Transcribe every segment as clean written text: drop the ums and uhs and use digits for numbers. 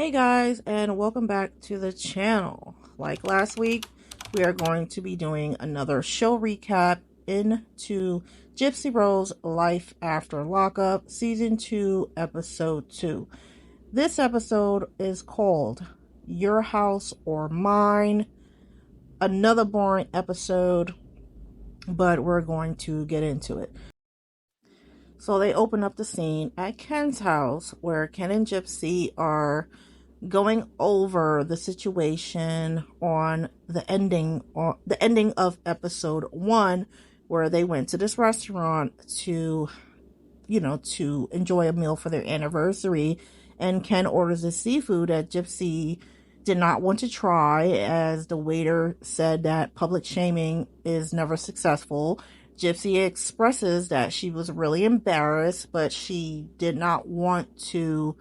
Hey guys, and welcome back to the channel. Like last week, we are going to be doing another show recap into Gypsy Rose Life After Lockup, Season 2, Episode 2. This episode is called Your House or Mine. Another boring episode, but we're going to get into it. So they open up the scene at Ken's house where Ken and Gypsy are going over the situation on the ending of episode 1, where they went to this restaurant to enjoy a meal for their anniversary, and Ken orders a seafood that Gypsy did not want to try, as the waiter said that public shaming is never successful. Gypsy expresses that she was really embarrassed, but she did not want to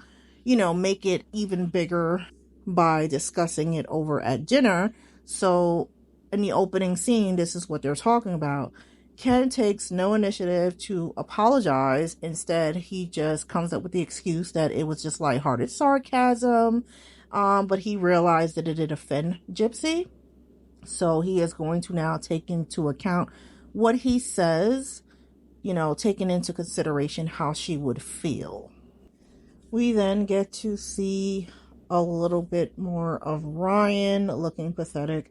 make it even bigger by discussing it over at dinner. So in the opening scene, this is what they're talking about. Ken takes no initiative to apologize. Instead, he just comes up with the excuse that it was just lighthearted sarcasm. But he realized that it did offend Gypsy. So he is going to now take into account what he says, taking into consideration how she would feel. We then get to see a little bit more of Ryan looking pathetic,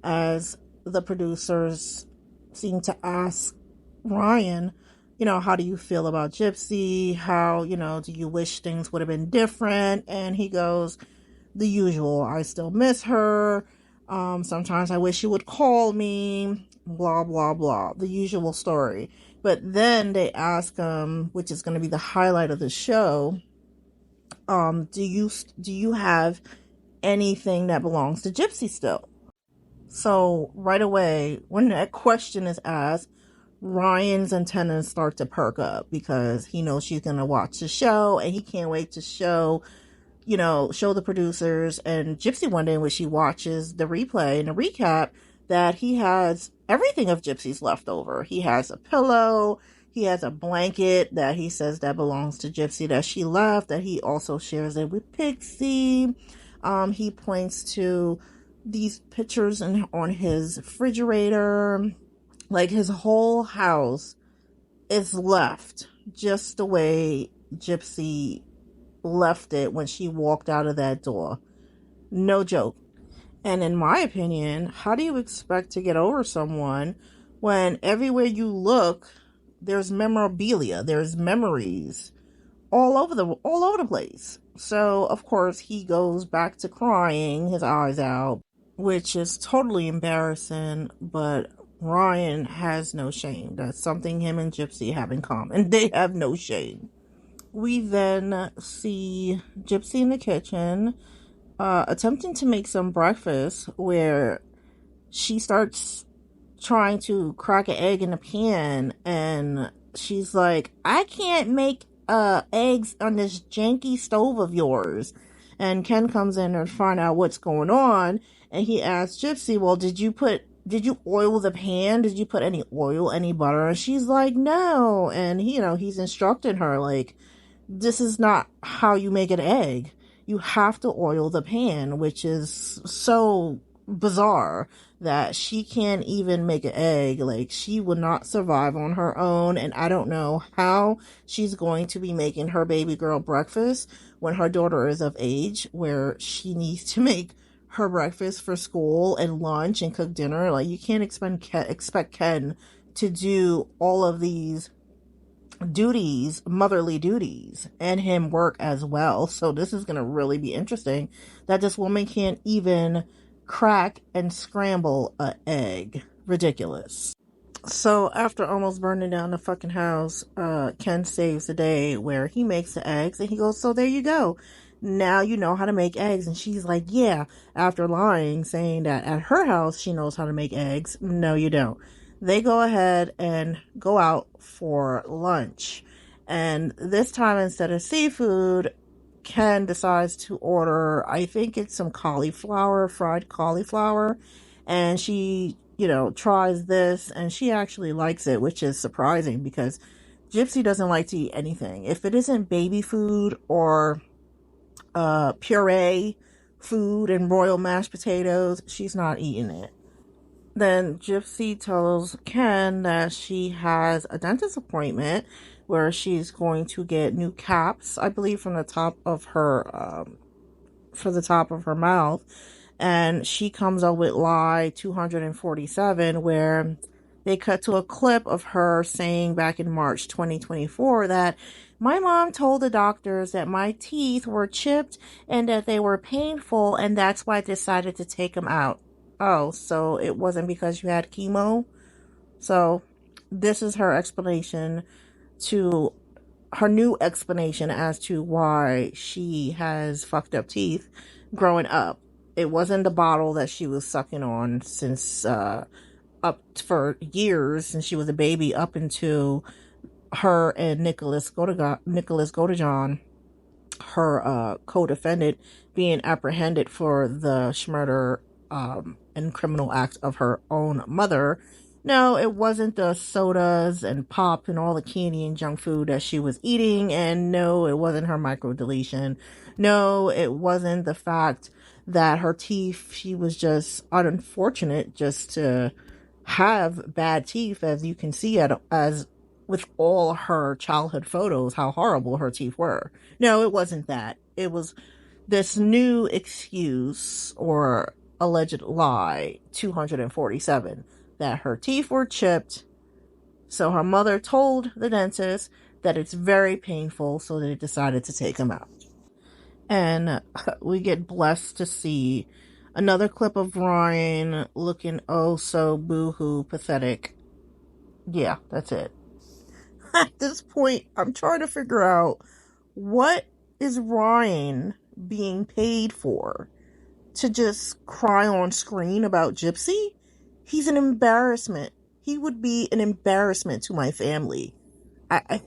as the producers seem to ask Ryan, how do you feel about Gypsy? How, do you wish things would have been different? And he goes, the usual, I still miss her. Sometimes I wish she would call me, blah, blah, blah, the usual story. But then they ask him, which is going to be the highlight of the show, do you have anything that belongs to Gypsy still? So right away, when that question is asked, Ryan's antennas start to perk up, because he knows she's going to watch the show, and he can't wait to show the producers and Gypsy one day when she watches the replay and the recap that he has everything of Gypsy's left over. He has a pillow. He has a blanket that he says that belongs to Gypsy that she left, that he also shares it with Pixie. He points to these pictures on his refrigerator. Like, his whole house is left just the way Gypsy left it when she walked out of that door. No joke. And in my opinion, how do you expect to get over someone when everywhere you look, there's memorabilia, there's memories all over the place? So of course he goes back to crying his eyes out, which is totally embarrassing, but Ryan has no shame. That's something him and Gypsy have in common. They have no shame. We then see Gypsy in the kitchen, attempting to make some breakfast, where she starts trying to crack an egg in a pan, and she's like, I can't make eggs on this janky stove of yours. And Ken comes in to find out what's going on, and he asks Gypsy, well, did you oil the pan? Did you put any oil, any butter? And she's like, no. And he's instructing her, like, this is not how you make an egg. You have to oil the pan, which is so bizarre that she can't even make an egg. Like, she would not survive on her own, and I don't know how she's going to be making her baby girl breakfast when her daughter is of age, where she needs to make her breakfast for school and lunch and cook dinner. Like, you can't expect Ken to do all of these duties, motherly duties, and him work as well. So this is going to really be interesting, that this woman can't even crack and scramble an egg. Ridiculous. So after almost burning down the fucking house, Ken saves the day, where he makes the eggs, and he goes, so there you go. Now you know how to make eggs. And she's like, yeah, after lying, saying that at her house she knows how to make eggs. No, you don't. They go ahead and go out for lunch. And this time, instead of seafood, Ken decides to order, I think it's some fried cauliflower. And she, tries this, and she actually likes it, which is surprising, because Gypsy doesn't like to eat anything. If it isn't baby food or puree food and royal mashed potatoes. She's not eating it. Then Gypsy tells Ken that she has a dentist appointment where she's going to get new caps, I believe, from the top of her for the top of her mouth. And she comes up with lie 247, where they cut to a clip of her saying back in March 2024 that my mom told the doctors that my teeth were chipped and that they were painful, and that's why I decided to take them out. Oh, so it wasn't because you had chemo? So this is her explanation to her new explanation as to why she has fucked up teeth growing up. It wasn't the bottle that she was sucking on since up for years, since she was a baby, up until her and Nicholas Godejohn, her co-defendant, being apprehended for the murder and criminal acts of her own mother. No, it wasn't the sodas and pop and all the candy and junk food that she was eating. And no, it wasn't her microdeletion. No, it wasn't the fact that her teeth, she was just unfortunate just to have bad teeth, as you can see as with all her childhood photos, how horrible her teeth were. No, it wasn't that. It was this new excuse or alleged lie 247 that her teeth were chipped. So her mother told the dentist that it's very painful, so they decided to take him out. And we get blessed to see another clip of Ryan looking oh so boo-hoo pathetic. Yeah, that's it. At this point, I'm trying to figure out, what is Ryan being paid for? To just cry on screen about Gypsy? He's an embarrassment. He would be an embarrassment to my family. I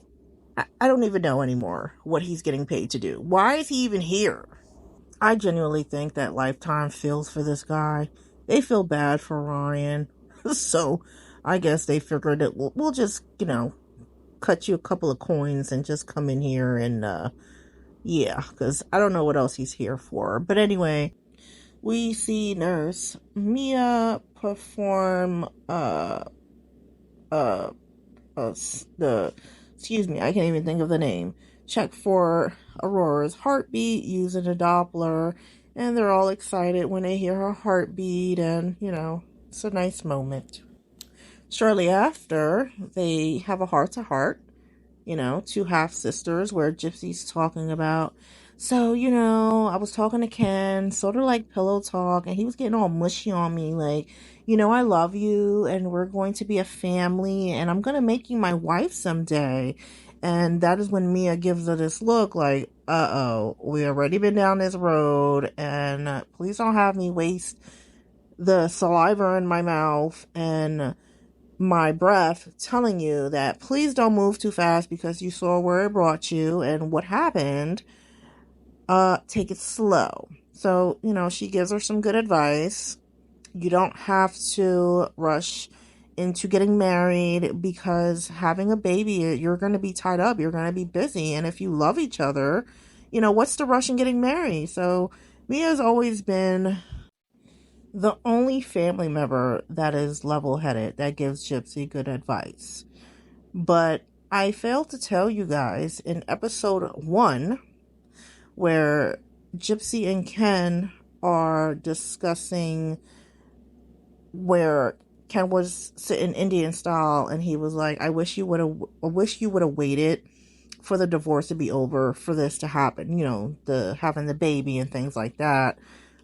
don't even know anymore what he's getting paid to do. Why is he even here? I genuinely think that Lifetime feels for this guy. They feel bad for Ryan. So I guess they figured that we'll just, cut you a couple of coins and just come in here and, yeah, because I don't know what else he's here for. But anyway, we see Nurse Mia perform, excuse me, I can't even think of the name. Check for Aurora's heartbeat using a Doppler, and they're all excited when they hear her heartbeat, and, it's a nice moment. Shortly after, they have a heart-to-heart, two half-sisters, where Gypsy's talking about, so, I was talking to Ken, sort of like pillow talk, and he was getting all mushy on me, like, I love you, and we're going to be a family, and I'm going to make you my wife someday. And that is when Mia gives her this look like, uh-oh, we already been down this road, and please don't have me waste the saliva in my mouth and my breath telling you that please don't move too fast because you saw where it brought you and what happened. Take it slow. So, she gives her some good advice. You don't have to rush into getting married, because having a baby, you're going to be tied up, you're going to be busy, and if you love each other, what's the rush in getting married? So Mia's always been the only family member that is level-headed, that gives Gypsy good advice. But I failed to tell you guys in episode 1, where Gypsy and Ken are discussing, where Ken was sitting Indian style, and he was like, I wish you would have waited for the divorce to be over for this to happen, the having the baby and things like that.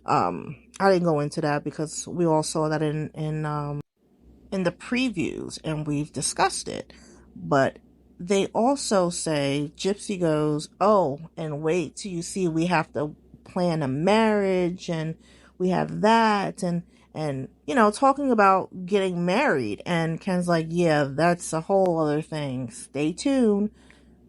I didn't go into that because we all saw that in the previews, and we've discussed it. But they also say, Gypsy goes, oh, and wait till you see, we have to plan a marriage, and we have that, and talking about getting married. And Ken's like, yeah, that's a whole other thing. Stay tuned.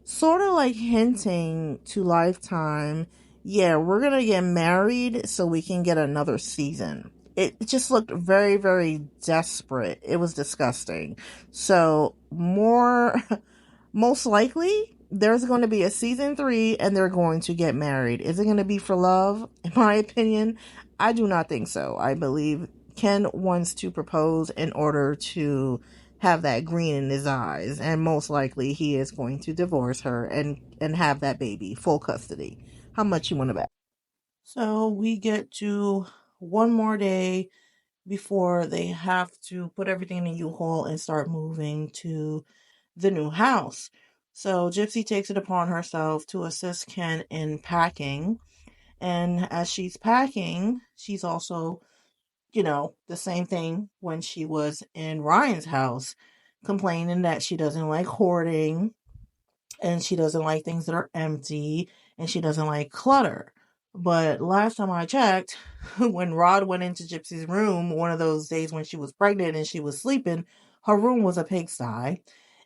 Sort of like hinting to Lifetime, yeah, we're going to get married so we can get another season. It just looked very, very desperate. It was disgusting. So most likely, there's going to be a season 3 and they're going to get married. Is it going to be for love? In my opinion, I do not think so. I believe Ken wants to propose in order to have that green in his eyes, and most likely he is going to divorce her and have that baby, full custody. How much you want to bet? So we get to one more day before they have to put everything in a U-Haul and start moving to the new house. So Gypsy takes it upon herself to assist Ken in packing. And as she's packing, she's also, the same thing when she was in Ryan's house, complaining that she doesn't like hoarding and she doesn't like things that are empty and she doesn't like clutter. But last time I checked, when Rod went into Gypsy's room, one of those days when she was pregnant and she was sleeping, her room was a pigsty.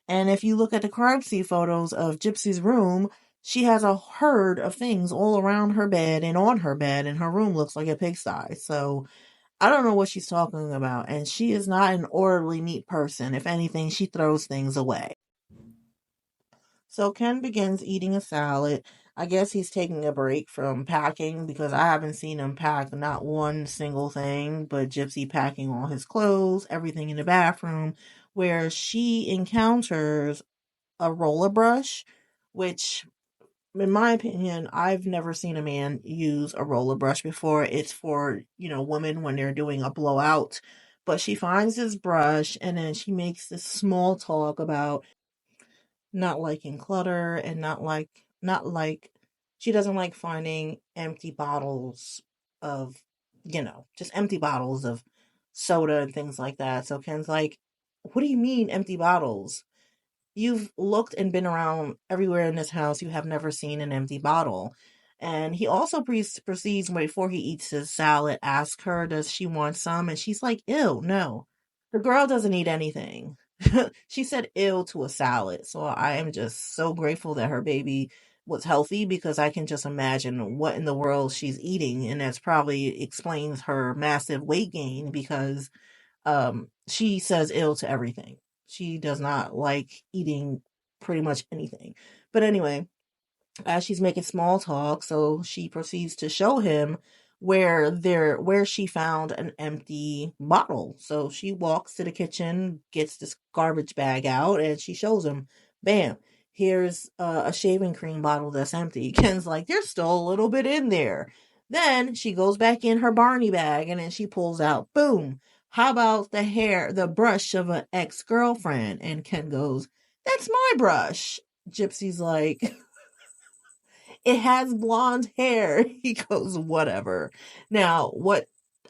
And if you look at the crime scene photos of Gypsy's room, she has a herd of things all around her bed and on her bed, and her room looks like a pigsty. So I don't know what she's talking about. And she is not an orderly, neat person. If anything, she throws things away. So Ken begins eating a salad. I guess he's taking a break from packing because I haven't seen him pack not one single thing, but Gypsy packing all his clothes, everything in the bathroom, where she encounters a roller brush, which, in my opinion, I've never seen a man use a roller brush before. It's for, women when they're doing a blowout. But she finds this brush and then she makes this small talk about not liking clutter and not like she doesn't like finding empty bottles of just empty bottles of soda and things like that. So Ken's like, what do you mean empty bottles? You've looked and been around everywhere in this house. You have never seen an empty bottle. And he also proceeds, before he eats his salad, ask her, does she want some? And she's like, ew, no. The girl doesn't eat anything. She said ew to a salad. So I am just so grateful that her baby was healthy, because I can just imagine what in the world she's eating. And that's probably explains her massive weight gain, because she says ill to everything. She does not like eating pretty much anything. But anyway, as she's making small talk, so she proceeds to show him where she found an empty bottle. So she walks to the kitchen, gets this garbage bag out, and she shows him, bam, here's a shaving cream bottle that's empty. Ken's like, there's still a little bit in there. Then she goes back in her Barney bag and then she pulls out, boom, how about the brush of an ex-girlfriend? And Ken goes, that's my brush. Gypsy's like, it has blonde hair. He goes, whatever. Now, what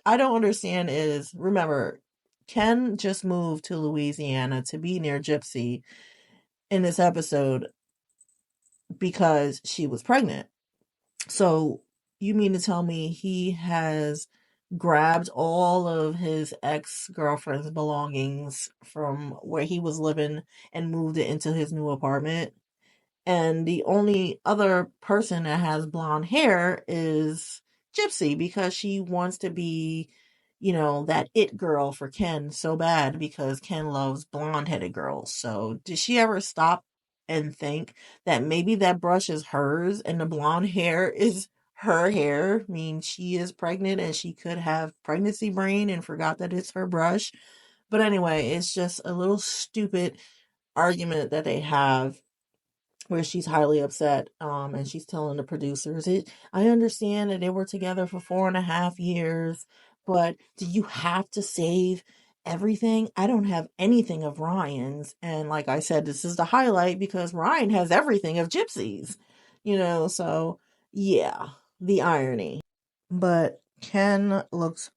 I don't understand is, remember, Ken just moved to Louisiana to be near Gypsy in this episode because she was pregnant. So you mean to tell me he has grabbed all of his ex-girlfriend's belongings from where he was living and moved it into his new apartment? And the only other person that has blonde hair is Gypsy, because she wants to be, that it girl for Ken so bad, because Ken loves blonde headed girls. So did she ever stop and think that maybe that brush is hers and the blonde hair is her hair? I mean, she is pregnant and she could have pregnancy brain and forgot that it's her brush. But anyway, it's just a little stupid argument that they have, where she's highly upset, and she's telling the producers, I understand that they were together for 4.5 years, but do you have to save everything? I don't have anything of Ryan's. And like I said, this is the highlight because Ryan has everything of Gypsy's, so yeah, the irony. But Ken looks,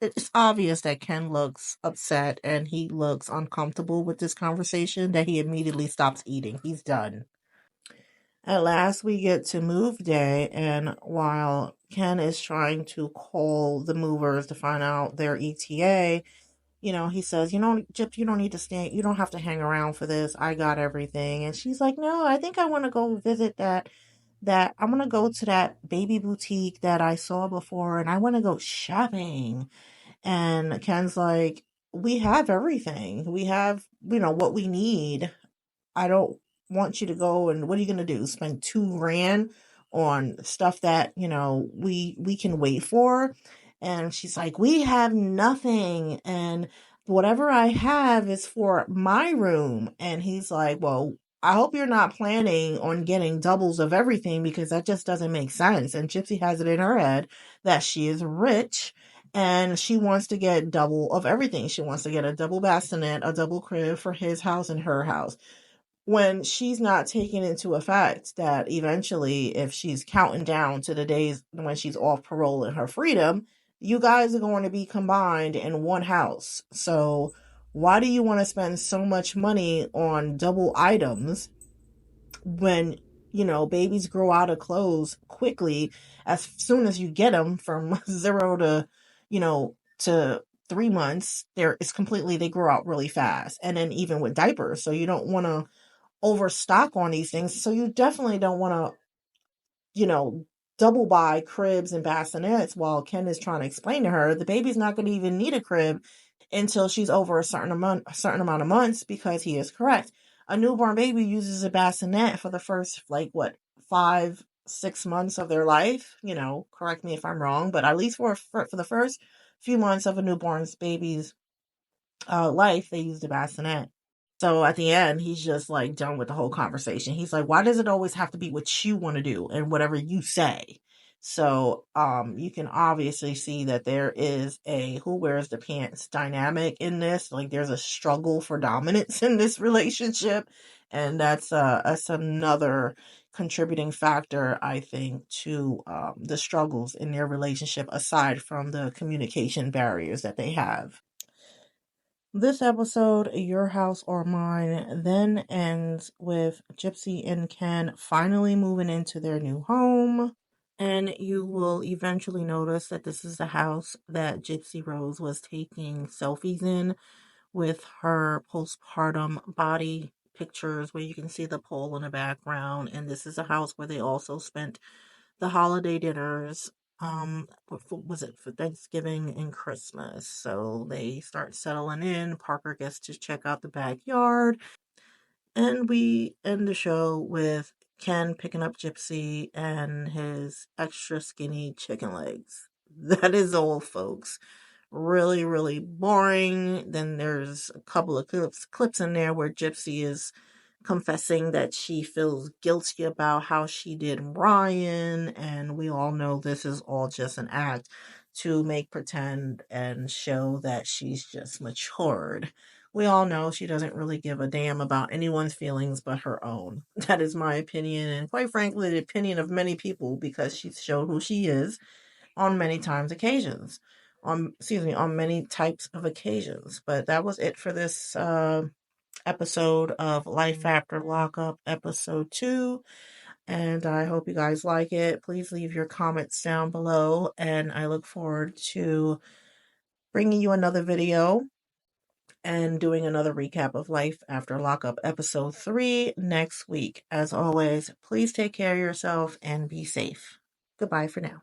it's obvious that Ken looks upset and he looks uncomfortable with this conversation, that he immediately stops eating. He's done. At last, we get to move day, and while Ken is trying to call the movers to find out their ETA, he says, Gyp, you don't need to stay, you don't have to hang around for this. I got everything. And she's like, no, I think I want to go visit that I want to go to that baby boutique that I saw before, and I want to go shopping. And Ken's like, we have everything. We have, what we need. I don't want you to go, and what are you going to do? Spend 2 grand on stuff that, we can wait for? And she's like, we have nothing. And whatever I have is for my room. And he's like, well, I hope you're not planning on getting doubles of everything, because that just doesn't make sense. And Gypsy has it in her head that she is rich and she wants to get double of everything. She wants to get a double bassinet, a double crib for his house and her house, when she's not taking into effect that eventually, if she's counting down to the days when she's off parole and her freedom, you guys are going to be combined in one house. So why do you want to spend so much money on double items when, babies grow out of clothes quickly as soon as you get them from 0 to 3 months? They grow out really fast. And then even with diapers, so you don't want to overstock on these things. So you definitely don't want to, double buy cribs and bassinets, while Ken is trying to explain to her the baby's not going to even need a crib until she's over a certain amount of months, because he is correct. A newborn baby uses a bassinet for the first, 5-6 months of their life. Correct me if I'm wrong, but at least for the first few months of a newborn's baby's life, they use the bassinet. So at the end, he's just like done with the whole conversation. He's like, why does it always have to be what you want to do and whatever you say? So you can obviously see that there is a who wears the pants dynamic in this. Like, there's a struggle for dominance in this relationship. And that's another contributing factor, I think, to the struggles in their relationship, aside from the communication barriers that they have. This episode, Your House or Mine, then ends with Gypsy and Ken finally moving into their new home. And you will eventually notice that this is the house that Gypsy Rose was taking selfies in, with her postpartum body pictures, where you can see the pole in the background. And this is a house where they also spent the holiday dinners. Was it for Thanksgiving and Christmas? So they start settling in. Parker gets to check out the backyard, and we end the show with Ken picking up Gypsy and his extra skinny chicken legs. That is all, folks. Really, really boring. Then there's a couple of clips in there where Gypsy is confessing that she feels guilty about how she did Ryan, and we all know this is all just an act to make pretend and show that she's just matured. We all know she doesn't really give a damn about anyone's feelings but her own. That is my opinion, and quite frankly, the opinion of many people, because she's showed who she is on many occasions. On many types of occasions. But that was it for this episode of Life After Lockup, episode 2. And I hope you guys like it. Please leave your comments down below. And I look forward to bringing you another video and doing another recap of Life After Lockup, episode 3, next week. As always, please take care of yourself and be safe. Goodbye for now.